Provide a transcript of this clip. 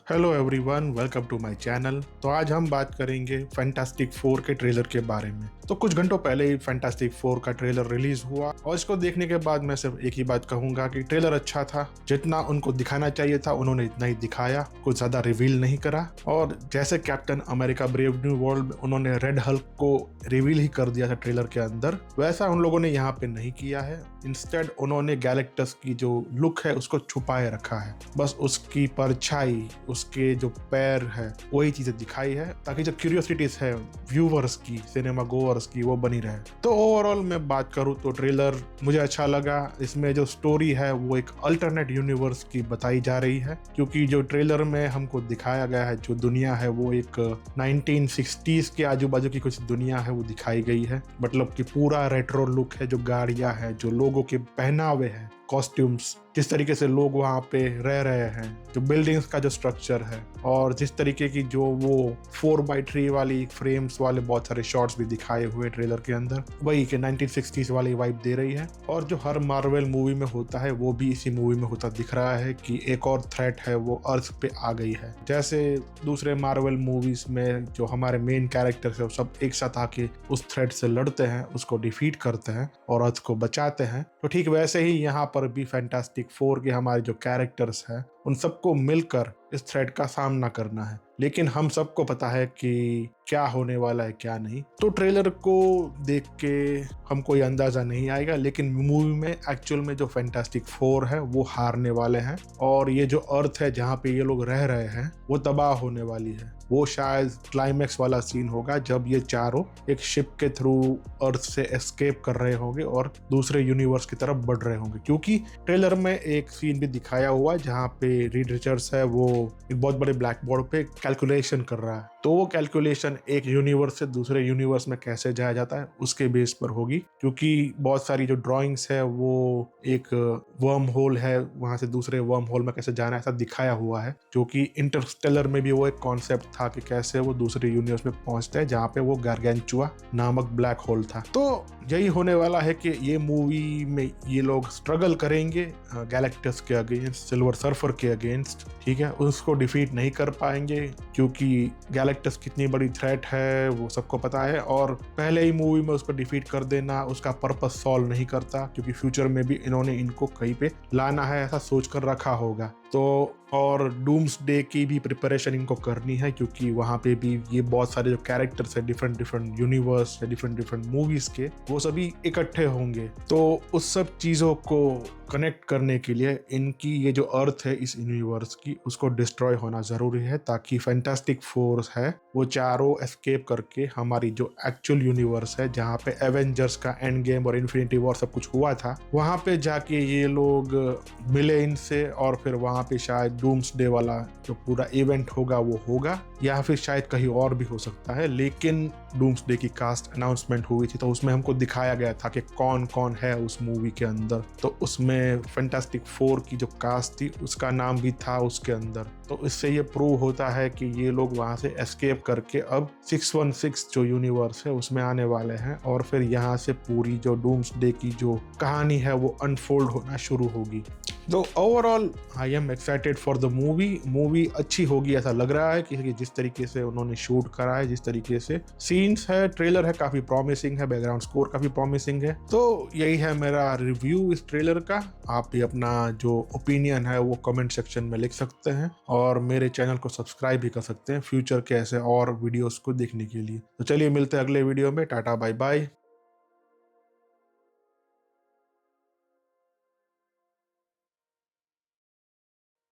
Hello everyone, welcome to my channel. तो आज हम बात करेंगे फैंटास्टिक फोर के ट्रेलर के बारे में। तो कुछ घंटों पहले ही फैंटास्टिक फोर का ट्रेलर रिलीज हुआ और इसको देखने के बाद मैं सिर्फ एक ही बात कहूंगा कि ट्रेलर अच्छा था। जितना उनको दिखाना चाहिए था उन्होंने इतना ही दिखाया, कुछ ज्यादा रिवील नहीं करा। और जैसे captain America brave new world में उन्होंने रेड हल्क को रिवील ही कर दिया था ट्रेलर के अंदर, वैसा उन लोगों ने यहाँ पे नहीं किया है। इंस्टेड उन्होंने गैलेक्टस की जो लुक है उसको छुपाए रखा है, बस उसकी परछाई, उसके जो पैर है वही चीजें दिखाई है, ताकि जो क्यूरियोसिटीज है व्यूवर्स की, सिनेमा गोवर्स की, वो बनी रहे। तो ओवरऑल मैं बात करूं तो ट्रेलर मुझे अच्छा लगा। इसमें जो स्टोरी है वो एक अल्टरनेट यूनिवर्स की बताई जा रही है, क्योंकि जो ट्रेलर में हमको दिखाया गया है जो दुनिया है वो एक 1960s के आजू बाजू की कुछ दुनिया है वो दिखाई गई है। मतलब कि पूरा रेट्रो लुक है, जो गाड़ियां हैं, जो लोगों के पहनावे हैं, कॉस्ट्यूम्स, जिस तरीके से लोग वहाँ पे रह रहे हैं, जो बिल्डिंग्स का जो स्ट्रक्चर है, और जिस तरीके की जो वो 4x3 वाली फ्रेम्स वाले बहुत सारे शॉट्स भी दिखाए हुए ट्रेलर के अंदर, वही के 1960s वाली वाइब दे रही है। और जो हर मार्वल मूवी में होता है वो भी इसी मूवी में होता दिख रहा है कि एक और थ्रेट है वो अर्थ पे आ गई है। जैसे दूसरे मार्वल मूवीज में जो हमारे मेन कैरेक्टर्स है वो सब एक साथ आके उस थ्रेट से लड़ते हैं, उसको डिफीट करते हैं और अर्थ को बचाते हैं, तो ठीक वैसे ही यहाँ पर भी फैंटास्टिक फोर के हमारे जो कैरेक्टर्स हैं उन सबको मिलकर इस थ्रेट का सामना करना है। लेकिन हम सबको पता है कि क्या होने वाला है क्या नहीं। तो ट्रेलर को देख के हमको ये अंदाजा नहीं आएगा, लेकिन मूवी में एक्चुअल में जो फैंटास्टिक फोर है वो हारने वाले हैं, और ये जो अर्थ है जहाँ पे ये लोग रह रहे हैं वो तबाह होने वाली है। वो शायद क्लाइमैक्स वाला सीन होगा जब ये चारों एक शिप के थ्रू अर्थ से एस्केप कर रहे होंगे और दूसरे यूनिवर्स की तरफ बढ़ रहे होंगे। क्योंकि ट्रेलर में एक सीन भी दिखाया हुआ है जहाँ पे रीड रिचर्ड्स है वो एक बहुत बड़े ब्लैक बोर्ड पे कैलकुलेशन कर रहा है। तो वो कैलकुलेशन एक यूनिवर्स से दूसरे यूनिवर्स में कैसे जाया जाता है उसके बेस पर होगी, क्योंकि बहुत सारी जो ड्राइंग्स है वो एक वर्म होल है, वहां से दूसरे वर्म होल में कैसे जाना है ऐसा दिखाया हुआ है, जो कि इंटरस्टेलर में भी वो एक कॉन्सेप्ट था कि कैसे वो दूसरे यूनिवर्स में पहुंचते हैं जहाँ पे वो गार्गेंचुआ नामक ब्लैक होल था। तो यही होने वाला है कि ये मूवी में ये लोग स्ट्रगल करेंगे गैलेक्टस के अगेंस्ट, सिल्वर सर्फर के अगेंस्ट, ठीक है। उसको डिफीट नहीं कर पाएंगे क्योंकि गैलेक्टस कितनी बड़ी थ्रेट है वो सबको पता है, और पहले ही मूवी में उसको डिफीट कर देना उसका पर्पस सॉल्व नहीं करता, क्योंकि फ्यूचर में भी इन्होंने इनको कहीं पे लाना है ऐसा सोच कर रखा होगा। तो और डूम्स डे की भी प्रिपरेशन इनको करनी है, क्योंकि वहाँ पे भी ये बहुत सारे जो कैरेक्टर्स है डिफरेंट डिफरेंट यूनिवर्स या डिफरेंट मूवीज के, वो सभी इकट्ठे होंगे। तो उस सब चीज़ों को कनेक्ट करने के लिए इनकी ये जो अर्थ है इस यूनिवर्स की उसको डिस्ट्रॉय होना ज़रूरी है, ताकि फैंटास्टिक फोर्स है वो चारों एस्केप करके हमारी जो एक्चुअल यूनिवर्स है जहाँ पे एवेंजर्स का एंड गेम और इन्फिनिटी वॉर सब कुछ हुआ था, वहाँ पे जाके ये लोग मिले इनसे, और फिर वहाँ पे शायद डूम्सडे वाला जो पूरा इवेंट होगा वो होगा, या फिर शायद कहीं और भी हो सकता है। लेकिन डूम्सडे की कास्ट अनाउंसमेंट हुई थी तो उसमें हमको दिखाया गया था कि कौन कौन है उस मूवी के अंदर, तो उसमें फैंटास्टिक फोर की जो कास्ट थी उसका नाम भी था उसके अंदर। तो इससे ये प्रूव होता है कि ये लोग वहां से एस्केप करके अब 616 जो यूनिवर्स है उसमें आने वाले हैं, और फिर यहाँ से पूरी जो डूम्सडे की जो कहानी है वो अनफोल्ड होना शुरू होगी। तो overall I am excited for the movie अच्छी होगी ऐसा लग रहा है, कि जिस तरीके से उन्होंने शूट करा है, जिस तरीके से सीन्स है, ट्रेलर है काफी प्रॉमिसिंग है, बैकग्राउंड स्कोर काफी प्रॉमिसिंग है। तो यही है मेरा रिव्यू इस ट्रेलर का। आप भी अपना जो ओपिनियन है वो कमेंट सेक्शन में लिख सकते हैं, और मेरे चैनल को सब्सक्राइब भी कर सकते हैं फ्यूचर के ऐसे और वीडियोस को देखने के लिए। तो चलिए मिलते हैं अगले वीडियो में। Tata bye bye.